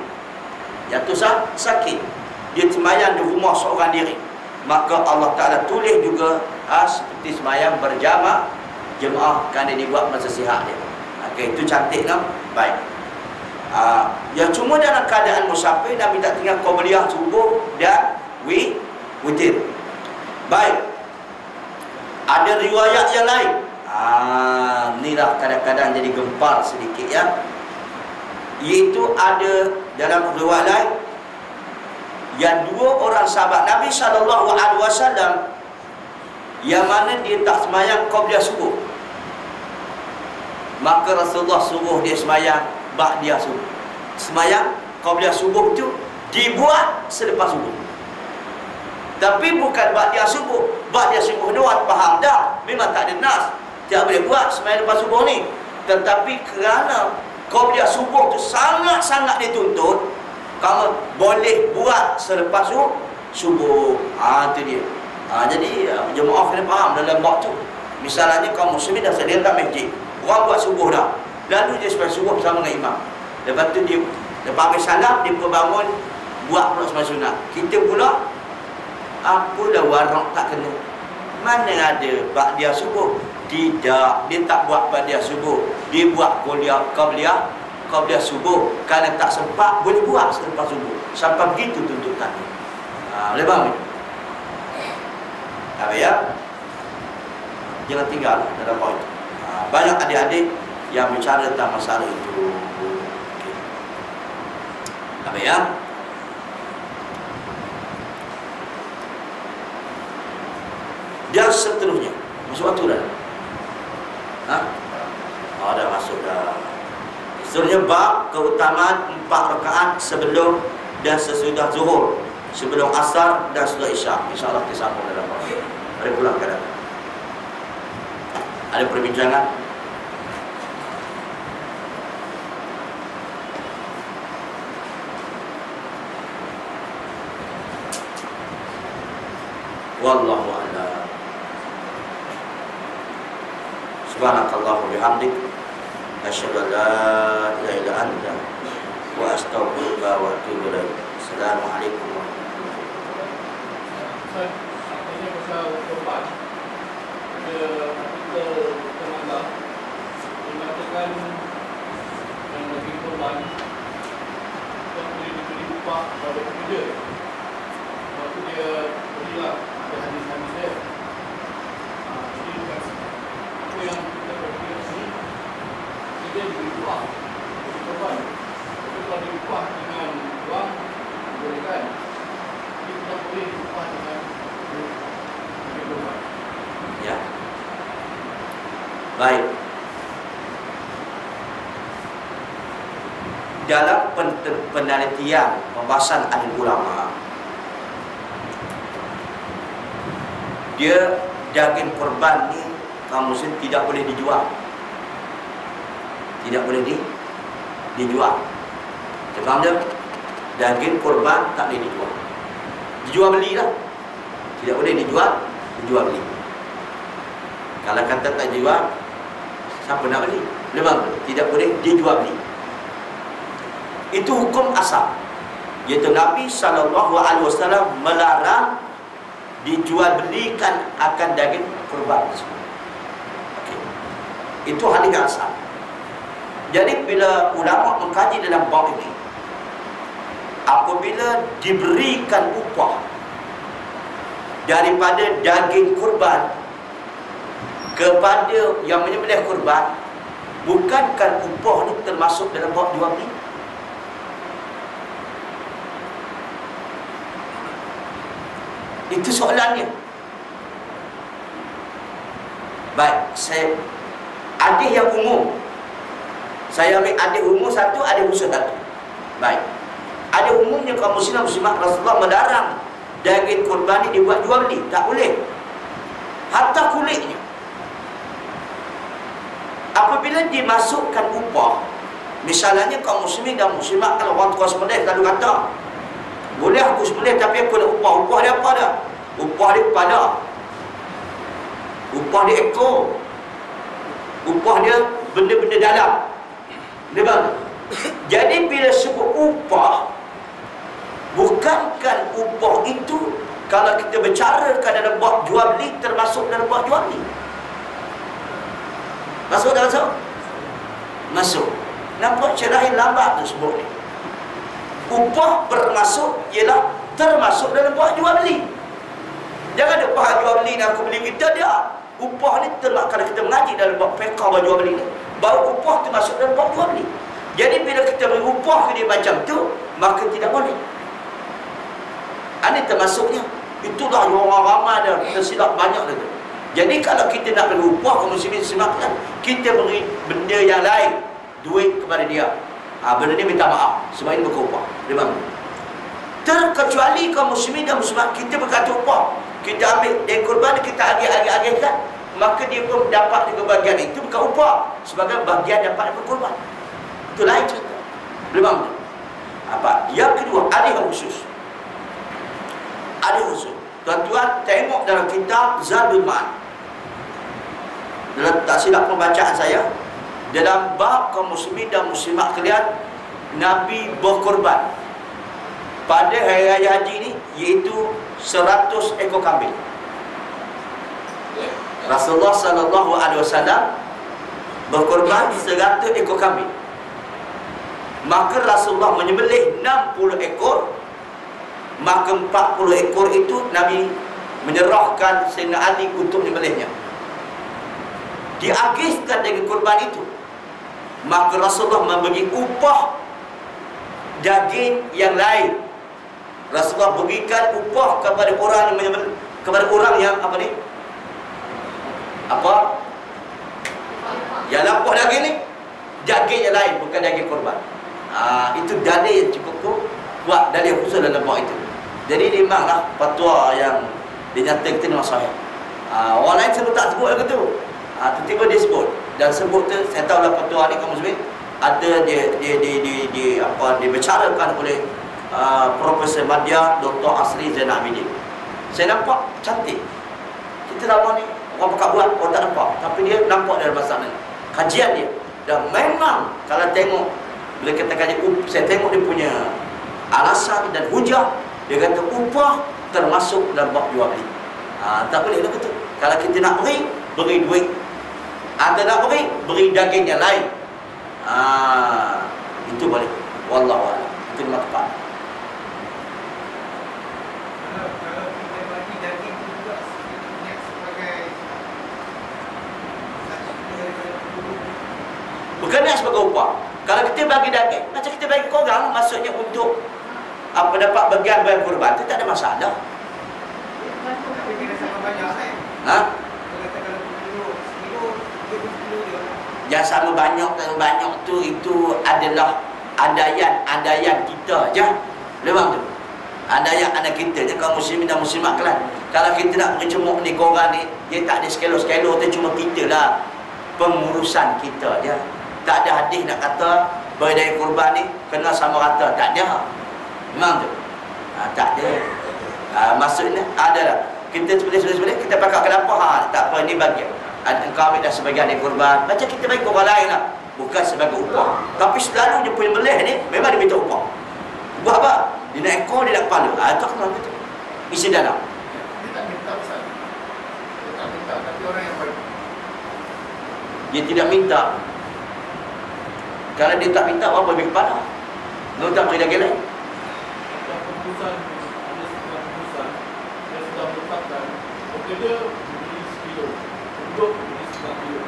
dia sembahyang di rumah seorang diri, maka Allah Ta'ala tulis juga seperti sembahyang berjamaah kerana dibuat masa sihat dia. Itu cantik kan? Baik. Yang cuma dalam keadaan musafir, Nabi tak tinggal qabliyah subuh dan witir. Baik. Ada riwayat yang lain. Inilah kadang-kadang jadi gempar sedikit ya. Iaitu ada dalam riwayat lain yang dua orang sahabat Nabi SAW yang mana dia tak sembahyang qabliyah subuh, maka Rasulullah suruh dia sembahyang ba'diyah subuh. Sembahyang qabliyah subuh tu dibuat selepas subuh, tapi bukan ba'diyah subuh. Ba'diyah subuh ni orang faham dah, memang tak ada nas, tak boleh buat sembahyang lepas subuh ni. Tetapi kerana qabliyah subuh tu sangat-sangat dituntut, kamu boleh buat selepas subuh. Itu dia. Jadi jemaah kena faham dalam waktu. Misalnya kaum muslimin dah sedia dalam masjid, orang buat subuh dah, lalu dia sembahyang subuh bersama dengan imam. Lepas tu dia lepas habis salam, dia pun bangun buat pula sembahyang sunat. Kita pula apalah warak tak kena. Mana ada ba'diyah subuh? Tidak, dia tak buat ba'diyah subuh, dia buat qabliyah subuh kerana tak sempat boleh buat selepas subuh. Sampai begitu tuntutannya. Boleh faham ni? Ya, jangan tinggal dalam poin. Banyak adik-adik yang bicara tentang masalah itu. Ya. dan seterusnya. Masuk waktu dah? Ha? Oh, dah masuk dah. Seterusnya bab keutamaan 4 rakaat sebelum dan sesudah zuhur, sebelum asar dan sesudah isyak. InsyaAllah kita sambung dalam bab. Mari pulang ke dalam. Ada perbincangan? Wallahu a'lam. Subhanakallahu bihamdik, asyhadu an la ilaha illa anta wa astaghfiruka wa atubu ilaik. Assalamualaikum warahmatullahi wabarakatuh. Ini pasal korban. Ada artikel teman-teman mengatakan yang bagi korban yang boleh diberi upah pada pekerja. Waktu dia berilah ada hadis-hadis dia. Jadi apa yang kita berfikir sini, dia diberi upah bagi korban. Tapi kalau diupah dengan wang, boleh kan? Jadi kita boleh diupah dengan korban. Ya. Baik. Dalam penelitian pembahasan ahli ulama, dia daging korban ni kaum muslim tidak boleh dijual. Tidak boleh dijual. Faham tak? Daging korban tak boleh dijual. Dijual belilah. Tidak boleh dijual beli. Kalau kata tak jual, siapa nak beli? Memang tidak boleh dijual beli. Itu hukum asal. Iaitu Nabi SAW melarang dijual belikan akan daging kurban tersebut. Okay. Itu hal yang asal. Jadi bila ulama mengkaji dalam bab ini, apabila diberikan upah daripada daging kurban kepada yang menyembelih kurban, bukankah upah ni termasuk dalam bab jual beli? Itu soalannya. Baik, saya hadis yang umum. Saya ambil hadis umum satu, hadis khusus satu. Baik. Ada umumnya kaum muslim muslimat Rasulullah melarang daging kurban ini dibuat jual beli, tak boleh. Hatta kulitnya. Apabila dimasukkan upah, misalnya kaum muslimin dan muslimat kalau orang tua sembelih lalu kata, boleh aku sembelih tapi aku nak upah. Upah dia apa dah? Upah dia kepala, upah dia ekor, upah dia benda-benda dalam. Dia bang. Jadi bila sebut upah, bukankah upah itu kalau kita bercarakan dalam bab jual beli termasuk dalam bab jual beli? Masuk tak masuk? Masuk. Nampak cerahin lambat tu sebut ni. Upah bermasuk ialah termasuk dalam bab jual beli. Jangan ada upah jual beli ni aku beli kita dia. Upah ni termasuk, kalau kita mengaji dalam bab fiqh bab jual beli ni, baru upah termasuk dalam bab jual beli. Jadi bila kita beri upah ke dia macam tu, maka tidak boleh. Ini termasuknya. Itulah yang orang ramai dah tersilap banyak dah tu. Jadi kalau kita nak beri upah kaum muslimin simakkan, kita beri benda yang lain, duit kepada dia. Benda ni minta maaf sebab ini bukan upah. Dia bang. Terkecuali kaum muslimin dan muslimat kita berkata upah, kita ambil dia kurban, kita agih-agihkan, maka dia pun dapat juga bahagian itu bukan upah, sebagai bahagian dapat daripada kurban. Itu lain cerita. Boleh faham tak? Apa? Yang kedua, ada yang khusus. Ada khusus. Tuan-tuan tengok dalam kitab Zadul Ma'ad. Dalam tak silap pembacaan saya, dalam bab kaum muslimin dan muslimat kalian, Nabi berkorban pada hari raya haji ni, iaitu 100 ekor kambing. Rasulullah SAW berkorban 100 ekor kambing. Maka Rasulullah menyembelih 60 ekor. Maka 40 ekor itu Nabi menyerahkan Sayyidina Ali untuk menyembelihnya. Diagihkan dengan kurban itu. Maka Rasulullah memberi upah daging yang lain. Rasulullah berikan upah kepada orang yang menyembelih, kepada orang yang apa ni? Apa? Yang lampau daging ni, daging yang lain, bukan daging korban. Itu dalil yang cukup kuat, dalil khusus dalam bab itu. Jadi memanglah fatwa yang dinyatakan kita memang sahih. Orang lain sebut tak sebut lagu tu. Tiba-tiba dia sebut, dan sebut tu saya tahu lah fatwa ni kaum muslimin ada dibicarakan oleh Profesor Madya Dr. Asri Zainal Abidin. Saya nampak cantik. Kita lama ni orang pakat buat, orang tak nampak, tapi dia nampak dalam masalah ni kajian dia. Dan memang kalau tengok, bila kita kaji, saya tengok dia punya alasan dan hujah. Dia kata upah termasuk dalam bab jual beli. Tak boleh lah betul. Kalau kita nak beri, beri duit. Anda nak beri daging yang lain. Itu boleh. Wallahu a'lam. Itu memang tepat. Kalau kita bagi daging tu juga sebagai Bukan niat sebagai upah. Kalau kita bagi daging, macam kita bagi korang, maksudnya untuk dapat bagian kurban, itu tak ada masalah. tapi kena sama banyak kan. Kalau kata kalau sekilo dia. Yang sama banyak tu itu adalah andaian kita je. Memang tu. Andaian anak kita je, kaum muslimin dan muslimat kelas. Kalau kita nak bercemuk ni korang ni, dia tak ada skelo-skelo tu, cuma kita lah pengurusan kita je. Tak ada hadis nak kata beri daging kurban ni kena sama rata, tak ada. Memang tu. Tak ada. Maksudnya adalah kita sebenarnya kita pakai kenapa tak apa, ni bagian. Engkau ambil dah sebagian dari kurban, macam kita bagi orang lain lah, bukan sebagai upah. Tapi selalu dia punya meleh ni memang dia minta upah. Buat apa? Dia nak ekor, dia nak kepala. Itu kenapa betul. Isi dalam. Dia tak minta besar. Dia tak minta, tapi orang yang baik. Dia tidak minta. Kalau dia tak minta, apa bagi kepala? Dia tak beri daging lain. Dan keputusan, ada sebuah keputusan yang sudah menetapkan bekerja beli sekilo, duduk beli 9 kilo.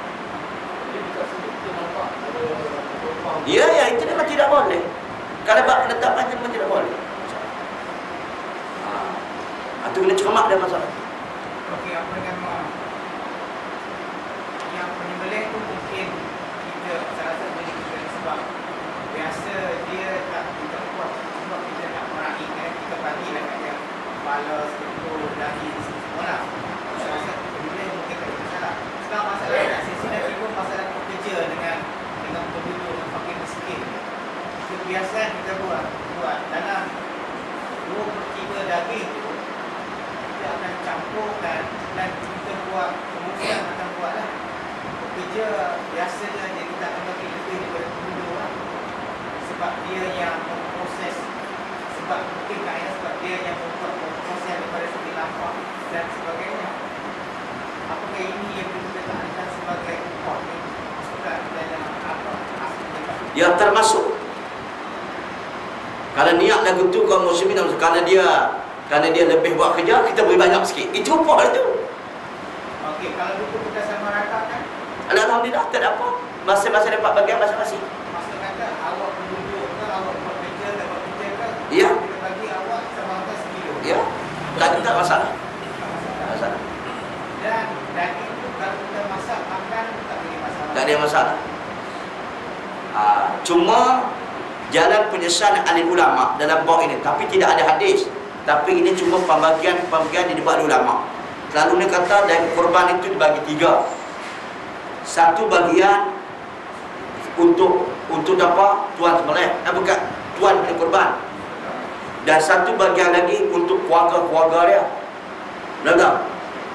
Jadi dekat sini kita nampak ada penumpang. Ya, itu memang tidak boleh. Kalau bab penetapan memang tidak boleh. Itu kena cermat dia masalah. Okey, apa nama yang penyembelih tu mungkin kita salah satu bagi kita sebab biasa dia tak kita kuat sebab kita nak meraihkan, kita bagilah kat dia kepala, seketul, dahi semua lah. Saya rasa penyembelih mungkin tak ada masalah. Sekarang masalah nak sesi dan timbul masalah pekerja dengan penduduk yang fakir miskin. Kebiasaan kita buat dalam 2/3 daging tu kita akan campurkan dan kita buat kemungkinan akan buatlah pekerja biasanya dia kita akan bagi lebih daripada penduduk lah. Sebab dia yang memproses, sebab mungkin kaedah sebab dia yang membuat proses daripada segi lampau dan sebagainya. Apakah ini yang kita letakkan sebagai upah ni masukkan dalam apa aslinya? Ya, termasuk. Kalau niat lagu tu kaum muslimin, kerana dia lebih buat kerja, kita beri banyak sikit. Itu upah itu. Okey, kalau dulu kita sama ratakan, Alhamdulillah, tak ada apa. Masing-masing dapat bagian masing-masing. maksud kata awak penduduk ke, awak buat kerja, dapat kerja ke, Ya. kita bagi awak sama rata sekilo. Ya, tak masalah. Tak Masalah. Dan daging tu kalau kita masak makan tak ada masalah. Tak ada masalah. Cuma jalan penyesalan alim ulama dalam bab ini, tapi tidak ada hadis. Tapi ini cuma pembagian yang dibuat oleh ulama. Lalu dia kata daging kurban itu dibagi 3. Satu bagian untuk apa? Tuan sembelih, bukan tuan punya kurban. Dan satu bagian lagi untuk keluarga-keluarga dia. Betul?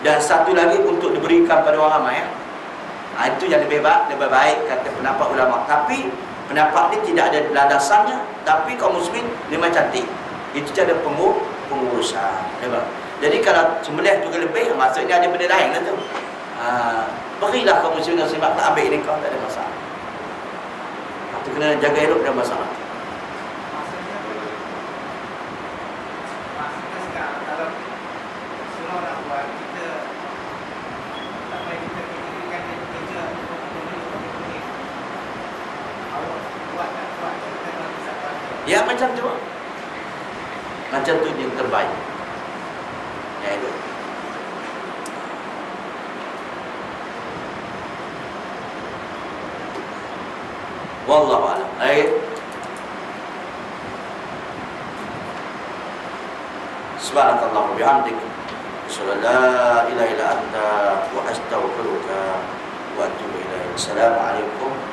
Dan satu lagi untuk diberikan pada orang ramai. Itu yang lebih baik kata pendapat ulama. Tapi pendapat ini tidak ada landasannya, tapi kaum muslimin memang cantik. Itu cara pengurusan. Jadi kalau sembelih juga lebih, maksudnya ada benda lain lah tu. Berilah kaum muslimin sebab tak ambil ini kau, tak ada masalah. Itu kena jaga elok dan masalah. Maksudnya sekarang kalau surau nak buat, kita tak boleh kita fikirkan dia kerja untuk penduduk. Awak buat tak buat, kita nak bisa buat. Ya, macam tu. Macam tu yang terbaik. Ya, itu. Wallahu a'lam. Subhanakallah wa bihamdik, asyhadu an la ilaha illa anta wa astaghfiruka wa atubu ilaik. Assalamualaikum